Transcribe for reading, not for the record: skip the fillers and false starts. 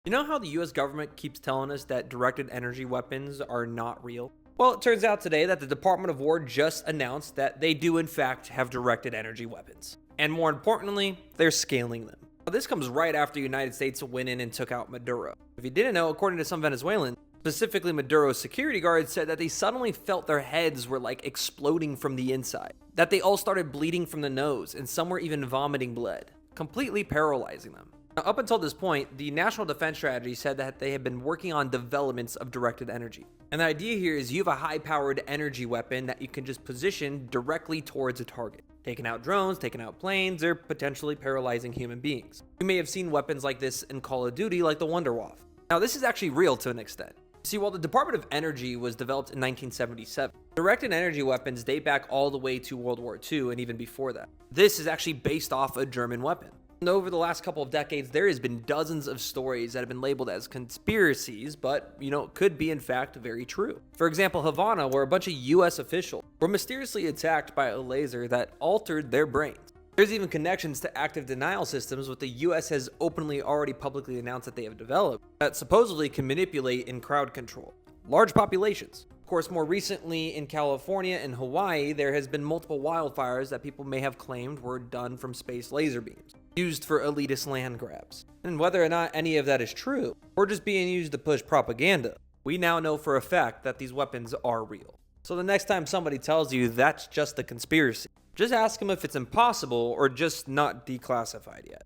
You know how the US government keeps telling us that directed energy weapons are not real? Well, it turns out today that the Department of War just announced that they do, in fact, have directed energy weapons. And more importantly, they're scaling them. Now, this comes right after the United States went in and took out Maduro. If you didn't know, according to some Venezuelans, specifically Maduro's security guards, said that they suddenly felt their heads were like exploding from the inside, that they all started bleeding from the nose, and some were even vomiting blood, completely paralyzing them. Now, up until this point, the National Defense Strategy said that they had been working on developments of directed energy. And the idea here is you have a high-powered energy weapon that you can just position directly towards a target, taking out drones, taking out planes, or potentially paralyzing human beings. You may have seen weapons like this in Call of Duty, like the Wunderwaffe. Now, this is actually real to an extent. See, while the Department of Energy was developed in 1977, directed energy weapons date back all the way to World War II and even before that. This is actually based off a German weapon. And over the last couple of decades, there has been dozens of stories that have been labeled as conspiracies, but, could be in fact very true. For example, Havana, where a bunch of US officials were mysteriously attacked by a laser that altered their brains. There's even connections to active denial systems, what the US has openly already publicly announced that they have developed, that supposedly can manipulate and crowd control large populations. Of course, more recently in California and Hawaii, there has been multiple wildfires that people may have claimed were done from space laser beams, used for elitist land grabs. And whether or not any of that is true, or just being used to push propaganda, we now know for a fact that these weapons are real. So the next time somebody tells you that's just a conspiracy, just ask them if it's impossible or just not declassified yet.